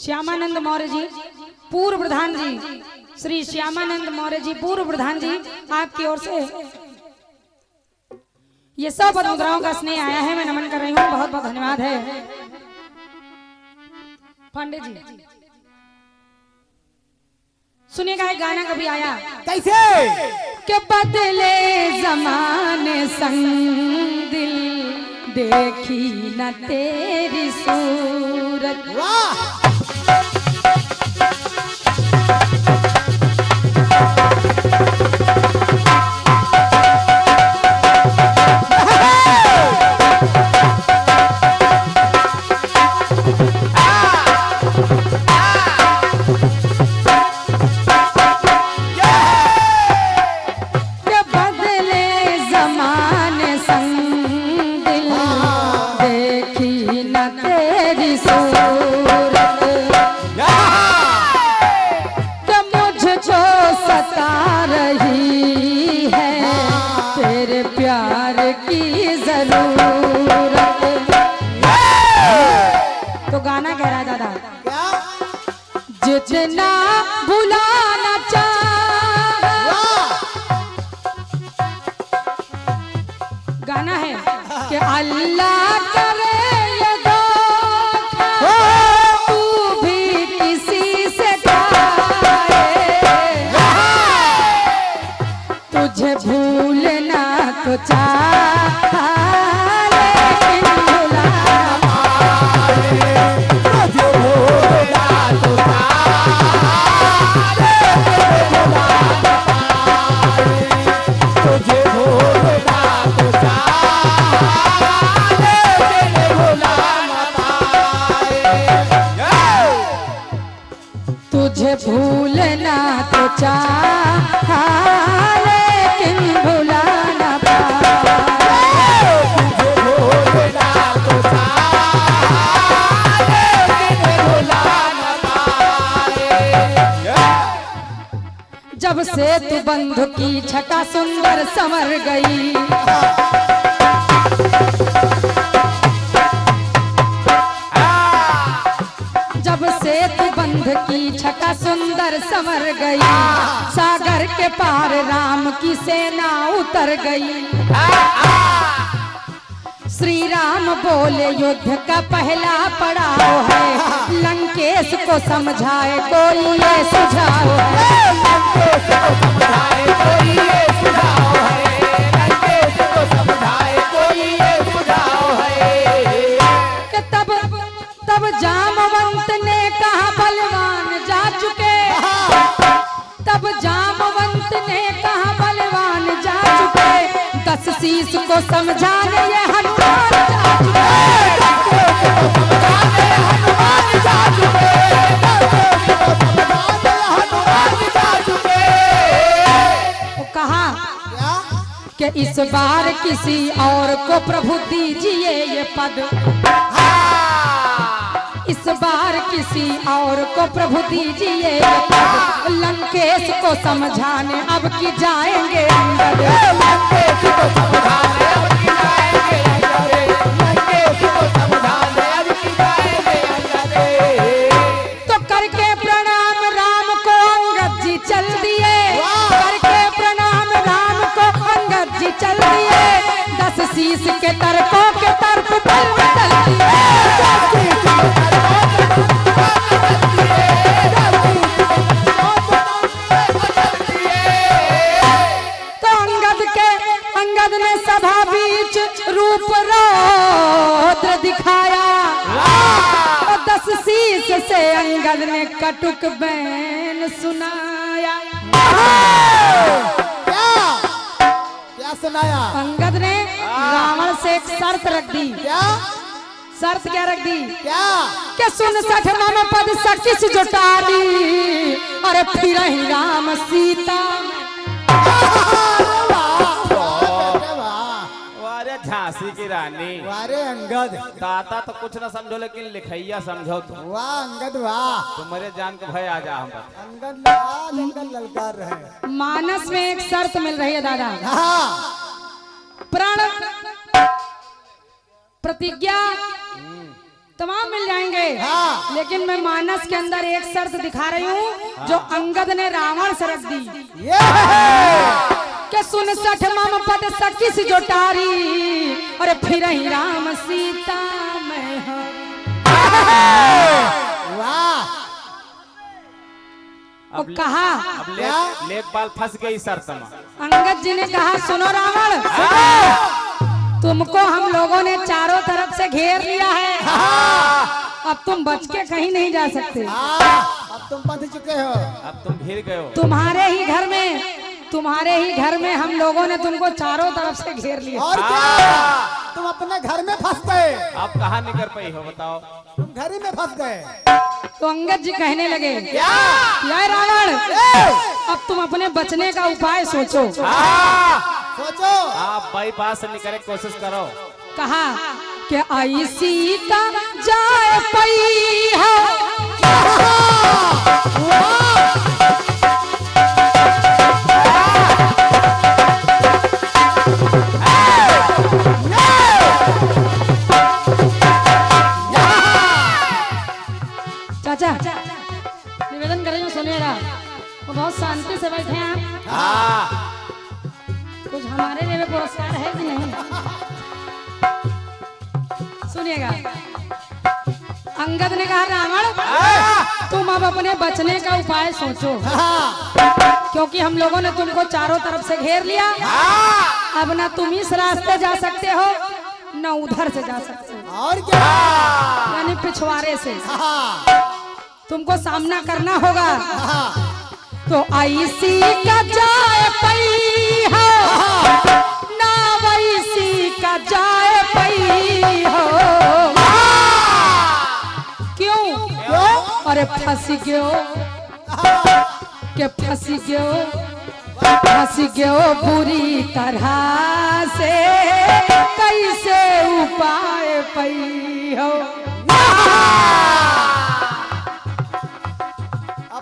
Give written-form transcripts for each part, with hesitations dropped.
श्यामानंद मौर्य जी पूर्व प्रधान जी, श्री श्यामानंद मौर्य जी पूर्व प्रधान जी, आपकी ओर से ये सब पद मुद्राओं का स्नेह आया है। मैं नमन कर रही हूँ, बहुत बहुत धन्यवाद है। पंडित जी सुनिएगा, एक गाना कभी आया कैसे के बदले जमाने संग दिल देखी न तेरी सूरत। वाह गाना कह रहा है दादा, क्या जितना भुलाना चाहा। गाना है कि अल्लाह करे ये धोखा तू भी किसी से खाए, तुझे भूलना तो चाहा भूलना तो चाहा लेकिन भुला ना पाए, भूलना तो चाहा लेकिन भुला ना पाए। जब से तू बंधु की छटा सुंदर संवर गई, जब से तू बंध की छटा सुंदर संवर गई, सागर के पार राम की सेना उतर गई। श्री राम बोले युद्ध का पहला पड़ाव है, लंकेश को समझाए कोई ये सुझाव है, लंकेश को समझाए कोई ये सुझाव है, लंकेश को समझाए कोई ये सुझाव है। कि तब जामवंत ने कहा बलवान जा चुके, तब जामवंत ने कहा बलवान जा चुके, 10 शीश को समझाने ये हनुमान जा चुके, हनुमान जा चुके, हनुमान जा चुके। वो कहा कि इस बार किसी और को प्रभु दीजिए ये पद, इस बार किसी और को प्रभु दीजिए पद, लंकेश को समझाने अब की जाएंगे अंदर, लंकेश को समझाने अब की जाएंगे अंदर, लंकेश को समझाने अब की जाएंगे अंदर। तो करके प्रणाम राम को अंगद जी चल दिए, करके प्रणाम राम को अंगद जी चल दिए, 10 शीश के तर्कों के तर्क पर बदल दिए। अंगद ने सभा बीच रूप रौद्र दिखाया, 10 शीश से अंगद ने कटुक बैन सुनाया। क्या सुनाया? अंगद ने रावण से एक शर्त रख दी। क्या शर्त क्या रख दी? क्या कि सुन 60 मम पद सकिस जुटाली, और फिर ही राम सीता। झांसी की रानी, वारे अंगद, दाता तो कुछ न समझो लेकिन लिखैया समझो तुम। वाह अंगद वाह, तुम्हारे जान को भय आ जा हम। अंगद ललकार रहे। मानस में एक शर्त मिल रही है दादा, प्रण प्रतिज्ञा तमाम मिल जाएंगे। हाँ। लेकिन मैं मानस के अंदर एक शर्त दिखा रही हूँ जो अंगद ने रावण से रख दी ये कि सुन 60 मम पद सकिस जोटारी और फिर ही राम सीता मैं वाह वो कहा। अब क्या? लेखपाल फंस गई शर्त में। अंगद जी ने कहा सुनो रावण, तुमको हम लोगों ने चारों तरफ से घेर लिया है, अब तुम बच के कहीं नहीं जा सकते। अब तुम बंध चुके हो। अब तुम घिर गए हो। तुम्हारे ही घर में हम लोगों ने तुमको चारों तरफ से घेर लिया। और क्या तुम अपने घर में फंस गए। आप कहाँ निकल पाई हो बताओ। तुम घर ही में फंस गए। तो अंगद जी कहने लगे क्या यार रावण, अब तुम अपने बचने का उपाय सोचो। सोचो। आप बाईपास से निकलने की कोशिश करो। कहा कि आई सीता जाए पई है। चाचा निवेदन कर रही हूँ सुनिएगा, वो बहुत शांति से बैठे हैं आप। हाँ। कुछ हमारे लिए भी पुरस्कार है कि नहीं? सुनिएगा, अंगद ने कहा रावण तुम अब अपने बचने का उपाय सोचो, क्योंकि हम लोगों ने तुमको चारों तरफ से घेर लिया। अब ना तुम इस रास्ते जा सकते हो न उधर से जा सकते हो, और क्या यानी पिछवाड़े से तुमको सामना करना होगा। तो ऐसी का जाए पई हो ना वैसी का जाए पई हो। क्यों? अरे फंस गयो के फंस गयो बुरी तरह से, कैसे उपाय पई हो।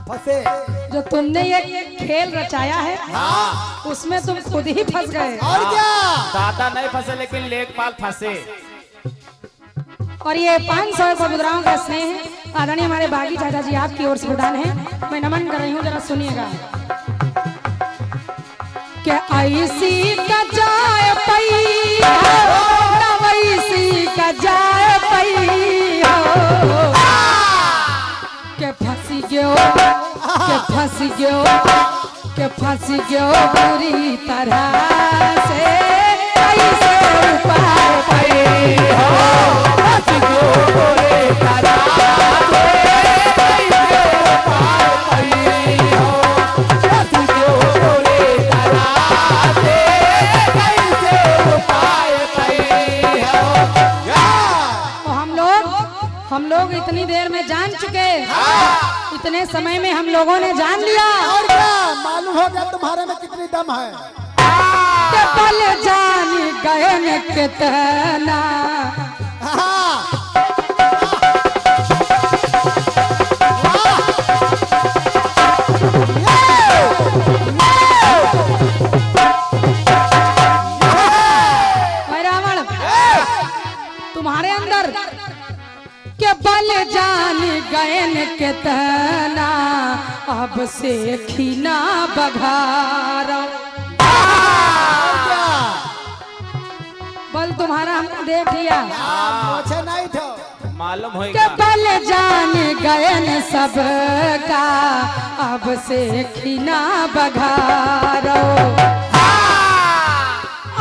फंसे। जो तुमने ये खेल रचाया है उसमें तुम खुद ही फंस गए। और क्या दादा नहीं फंसे लेकिन लेखपाल फंसे। और ये 500 मुद्राओं का स्नेह है आदरणीय हमारे बागी चाचा जी आपकी ओर से प्रदान है, मैं नमन कर रही हूँ, जरा सुनिएगा। क्या ऐसी का जाए पई हो ना वैसी का जाए पई हो। के फंसी गयो बुरी तरह से, कैसे उपाय पई हो। फंसी गयो बुरी तरह से, कैसे उपाय पई हो। फंसी गयो बुरी तरह से, कैसे उपाय पई हो। तो हम लोग इतनी देर में जान चुके, इतने समय में हम लोगों ने जान लिया। और क्या मालूम हो गया तुम्हारे में कितनी दम है। के पल जान गए न कितना। रावण तुम्हारे अंदर के बल जान गए न कितना, अब से खीना बघारा। बल तुम्हारा हमने देख लिया, मुझे नहीं था मालूम के होगा। बल जान गए न सबका, अब से खीना बघारो।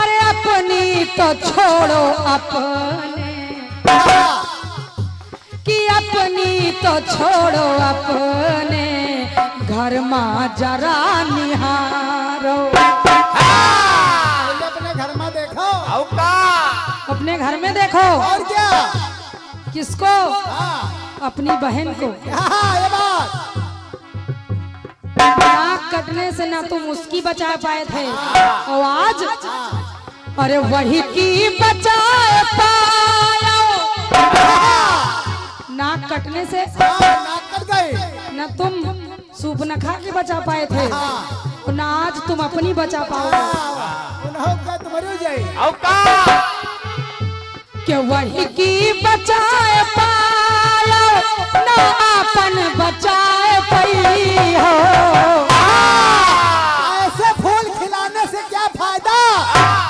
अरे अपनी तो छोड़ो अपने, कि अपनी तो छोड़ो अपने घर में जरा निहारो। अपने घर में देखो। अपने घर में देखो। और क्या किसको? अपनी बहन को। ये बात नाक कटने से ना तुम उसकी बचा पाए थे, और आज अरे वही की बचा पाया। नाक कटने से नाक कट गई। न तुम सूप न खा के बचा पाए थे, और न आज तुम अपनी बचा पाओगे। तुम मर जाए। कि वही की बचा पाए। बचाए पई हो। ऐसे फूल खिलाने से क्या फायदा,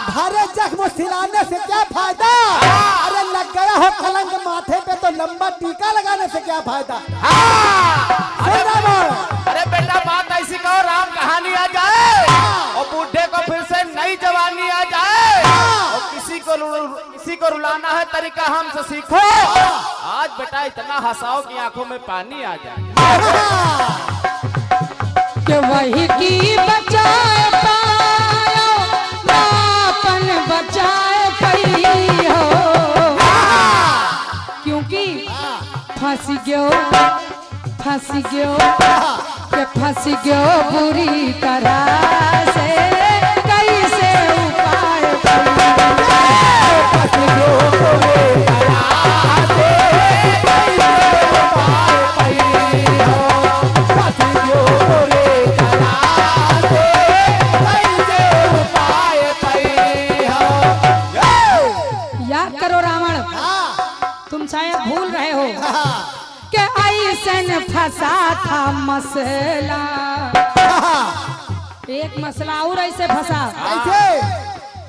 भरे जख्म सिलाने से क्या फायदा, अरे लग गया हो कलंक माथे पे तो लंबा टीका लगाने से क्या फायदा। अरे बेटा बात ऐसी कहो राम कहानी आ जाए और बूढ़े को फिर से नई जवानी आ जाए और किसी को रुलाना है तरीका हमसे सीखो। आज बेटा इतना हंसाओ कि आंखों में पानी आ जाए। कि वही की बचाए पायो नापन बचाए पई हो। क्योंकि फंस गयो बुरी तरह से कैसे उपाय याद करो रावण, तुम शायद भूल रहे हो कि ऐसन फंसा था मसला। एक मसला और ऐसे फंसा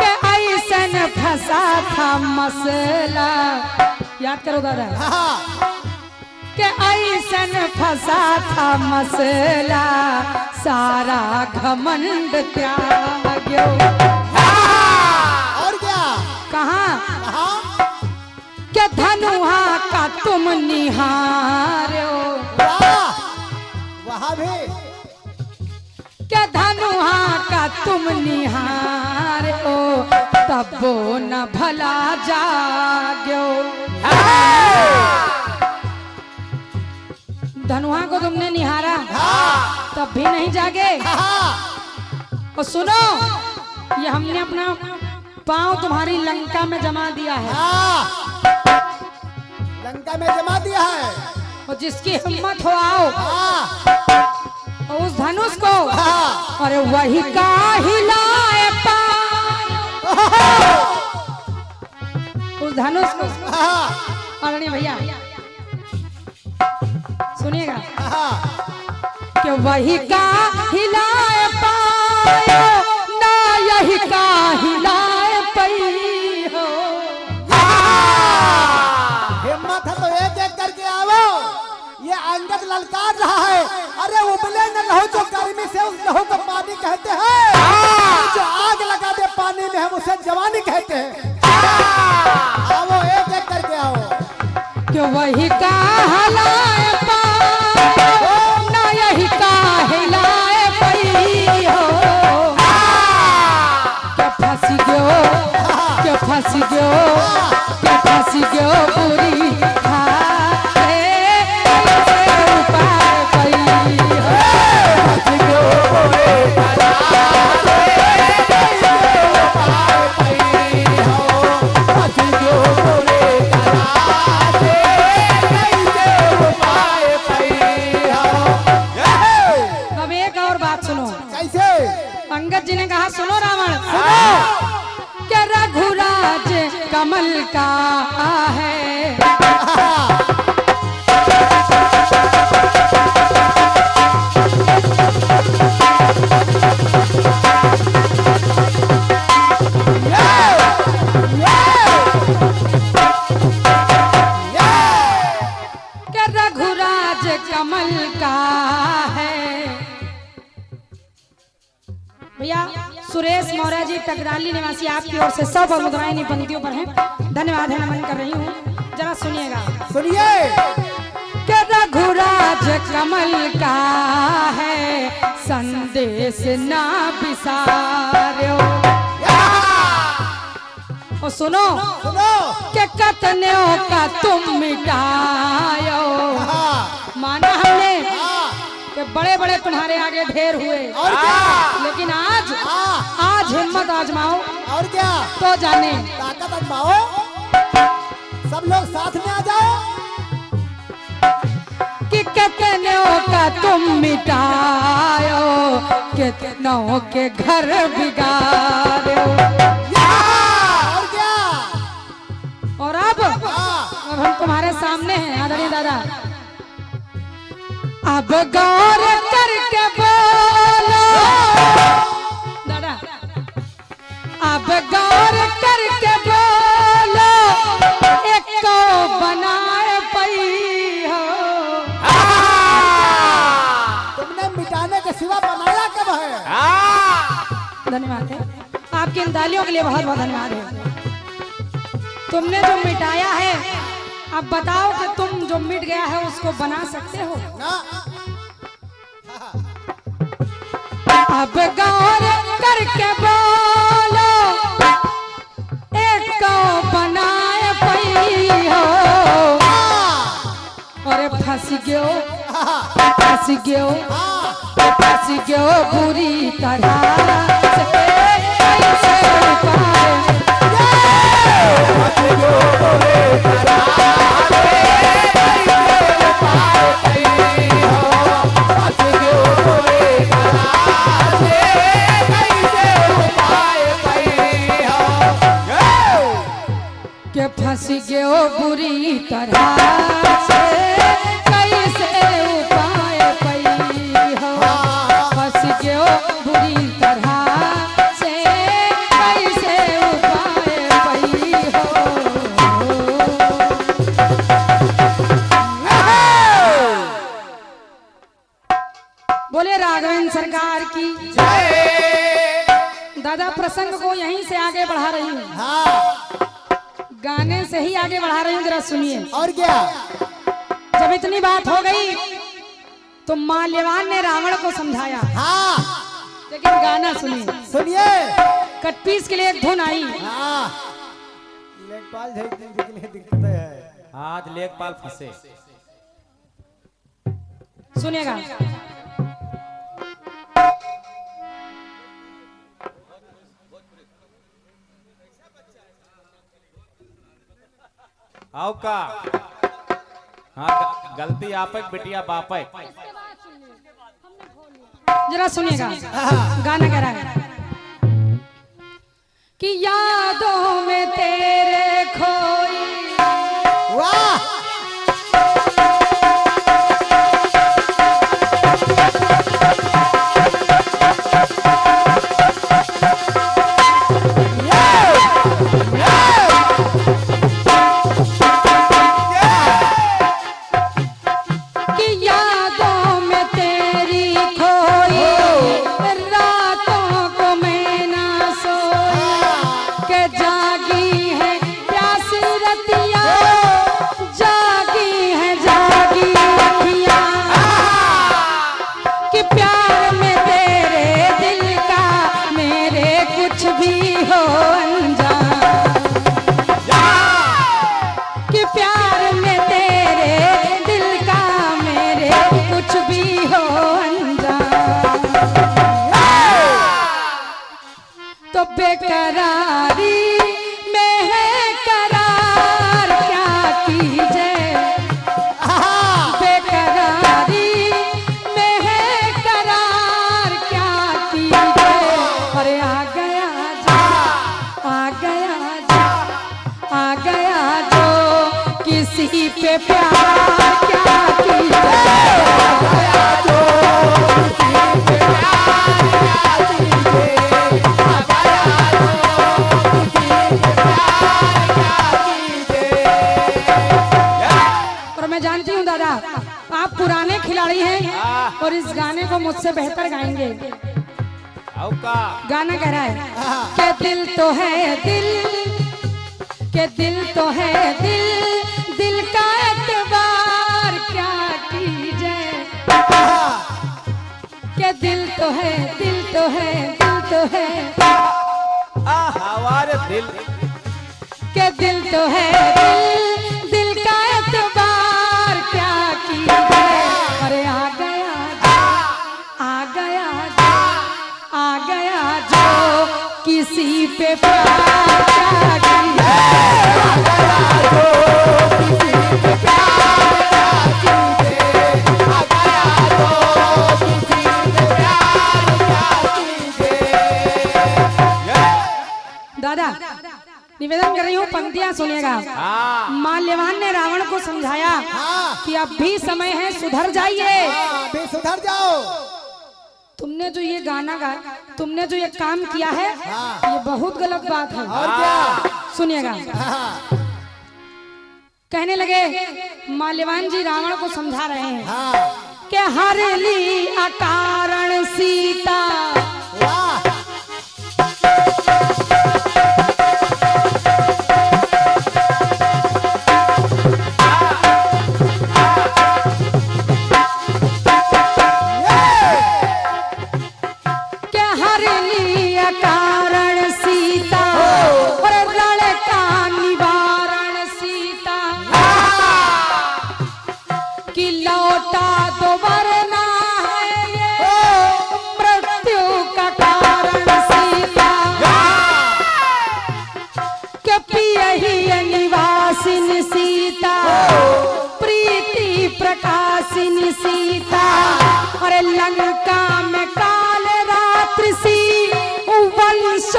कि ऐसन फंसा था मसला। याद करो दादा कि ऐसन फंसा था मसला सारा घमंड त्याग्यो। और क्या कहाँ के धनुहा का तुम निहारो। वहाँ भी के धनुहा का तुम निहारो तब वो न भला जाग्यो। धनुहा को तुमने निहारा तब भी नहीं जागे। और सुनो, ये हमने अपना पांव तुम्हारी लंका में जमा दिया है। लंका में जमा दिया है। और जिसकी हिम्मत हो आओ और उस धनुष को और वही का हिलाए पायो। उस धनुष को आदरणीय भैया सुनिएगा कि वही का हिलाए पायो ना यही का हिलाए पई हो। हिम्मत है तो एक एक करके आओ। ये अंगद ललकार रहा है। अरे उबले न लहू जो गर्मी से उस लहू को पानी कहते हैं। जो आग लगा दे पानी में हम उसे जवानी कहते हैं। आओ एक एक करके आओ। कि वही का हिलाए पायो ना यही का हिलाए पई हो। क्या फंस गयो बुरी हारे कैसे उपाय पई हो। अब एक और बात सुनो। कैसे? अंगद जी ने कहा सुनो रावण, कि रघुराज कमल का है। कि रघुराज कमल का है। भैया सुरेश मौर्य जी टकराली निवासी आपकी ओर से 100 मुद्राएं पंक्तियों पर हैं। धन्यवाद है, नमन कर रही हूँ। जरा सुनिएगा। सुनिए। कि रघुराज कमल का है संदेश ना बिसार्यो। और सुनो कि कतनों का तुम मिटायो। माना हमने कि बड़े बड़े तुम्हारे आगे ढेर हुए, और क्या? लेकिन आज हिम्मत आजमाओ और क्या? तो जाने। ताकत आजमाओ। सब लोग साथ में आ जाओ। कि कितनों का तुम मिटायो, कितनों के घर बिगाड़ो। और क्या? और अब हम तुम्हारे सामने हैं आदरणीय दादा। अब गौर करके बोलो दादा, अब गौर करके बोलो एक को बनाए पई हो। तुमने मिटाने के सिवा बनाया कब है? धन्यवाद है आपकी इन तालियों के लिए, बहुत बहुत धन्यवाद है। तुमने जो मिटाया है, अब बताओ कि तुम जो मिट गया है उसको बना सकते हो ना। अब गौर करके बोलो एक को बनाए पई हो। अरे फंस गयो बुरी तरह से, कैसे उपाय के फंस गयो बुरी तरह से, कैसे उपाय पई हो। फंस गयो बुरी तरह से, कैसे उपाय पई हो। बोले राघवेंद्र सरकार की दादा। प्रसंग को यहीं से आगे बढ़ा रही हूँ, हाँ गाने से ही आगे बढ़ा रही हूँ, जरा सुनिए। और क्या? जब इतनी बात हो गई तो माल्यवान ने रावण को समझाया, हाँ लेकिन गाना सुनिए। सुनिए। कटपीस के लिए एक धुन आई। हाँ लेखपाल के लिए दिक्कत है। आज लेखपाल फंसे। सुनिएगा। आओ का हाँ, गलती आप बिटिया बाप है। जरा सुनिएगा, गाना कह रहा है कि यादों में तेरे खोई। वाह बेकरारी में है करार क्या कीजे। बेकरारी में है करार क्या कीजे। अरे आ गया जो, आ गया जो, आ गया जो किसी पे प्यार क्या कीजे। आ गया जो किसी पे प्यार क्या कीजे। मैं जानती हूँ दादा आप पुराने खिलाड़ी हैं और इस गाने को मुझसे बेहतर गाएंगे। गाना कह रहा है कि दिल तो है दिल, के दिल तो है दिल, दिल का एतबार क्या कीजे। के दिल तो है दिल तो है दिल तो है हमारे दिल के दिल तो है दिल, दिल का एतबार क्या कीजिए। अरे आ गया जो, आ गया जो, आ गया जो किसी पे प्यार क्या कीजिए। आ गया जो किसी पे प्यार क्या कीजिए। आ गया जो किसी पे प्यार क्या कीजिए। दादा निवेदन कर रही हूँ, पंक्तियां सुनिएगा। हाँ माल्यवान ने रावण को समझाया हाँ कि अब भी समय है, सुधर जाइए। हाँ, अभी सुधर जाओ। तुमने जो ये गाना गाया, तुमने जो ये काम किया है, हाँ। ये बहुत गलत बात है। और क्या? सुनिएगा। हाँ कहने लगे, माल्यवान जी रावण को समझा रहे हैं हाँ कि हर ली अकारण सीता, वाह के हर ली अकारण सीता और रण का निवारण सीता, कि लौटा तो वरना है ये मृत्यु का कारण सीता, के पियहि निवासिन सीता, प्रीति प्रकाशिन सीता, और लंका में काल रात्रि सी वंश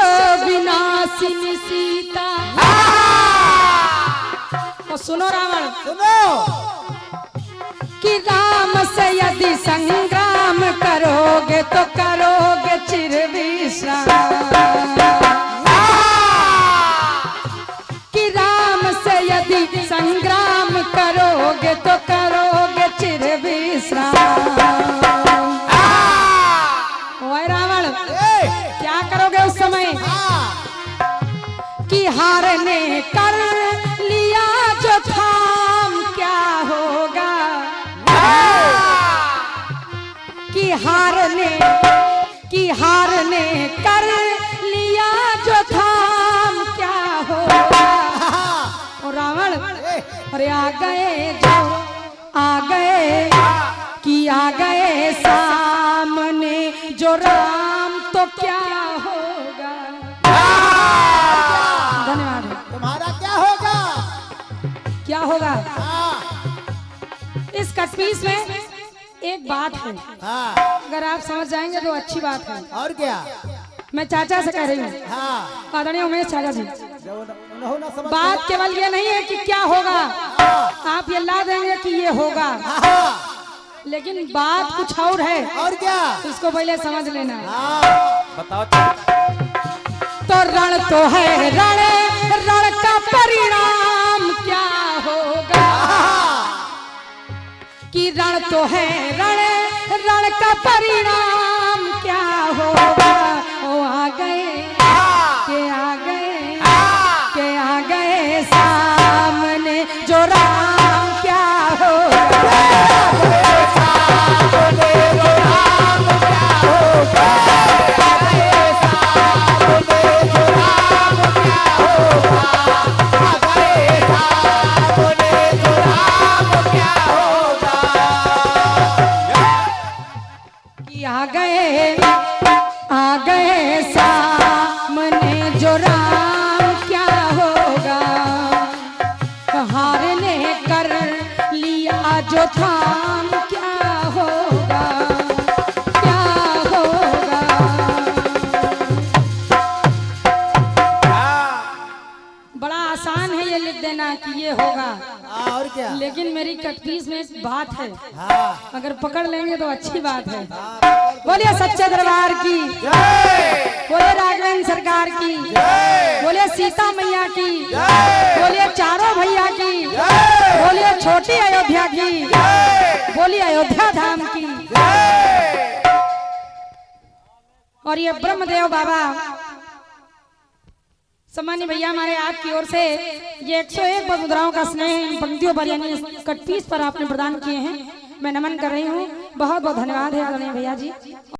विनाशिन सीता। और सुनो रावण, सुनो। कि राम से यदि संग्राम करोगे तो करोगे चिर विश्राम, कि राम से यदि संग्राम करोगे तो करोगे चिर विश्राम। ओए रावण, क्या करोगे उस समय? कि हारने कर लिया जो थाम क्या होगा, कि हारने कर लिया जो थाम क्या होगा। और रावण, अरे आ गए जो आ गए, कि आ गए सामने जो राम तो क्या होगा। धन्यवाद। तुम्हारा क्या होगा? क्या होगा? हाँ इस कटपीस में एक बात है, हाँ अगर आप समझ जाएंगे तो अच्छी बात है। और क्या? मैं चाचा से कह रही हूँ, हाँ आदरणीय उमेश चाचा जी, जो उन्होंने ना समझ बात केवल ये नहीं है कि क्या होगा, आप ये ला देंगे कि ये होगा, हाँ लेकिन बात कुछ और है, और क्या? इसको पहले समझ लेना। हाँ बताओ। तो रण तो है रण, रण का परिणाम क्या होगा, कि रण तो है रण, रण का परिणाम क्या होगा। ओ आ गए, के आ गए, के आ गए सामने जो राम क्या होगा। कि आ गए सामने जो राम क्या होगा, हारने कर लिया जो थाम क्या होगा, क्या होगा। बड़ा आसान है ये लिख देना कि ये होगा, और क्या? लेकिन मेरी कटपीस में एक बात है, हाँ अगर पकड़ लेंगे तो अच्छी बात है। बोलिए सच्चे दरबार की, बोलिए राघवेंद्र सरकार की, बोलिए सीता मैया की, बोलिए चारों भैया की, बोलिए छोटी अयोध्या की, बोलिए अयोध्या धाम की। और ये ब्रह्मदेव बाबा सम्मानी भैया हमारे आपकी ओर से ये 101 मुद्राओं का स्नेह इन पंक्तियों पर यानी कटपीस पर आपने प्रदान किए हैं, मैं नमन कर रही हूँ। बहुत बहुत धन्यवाद है आदरणीय भैया जी।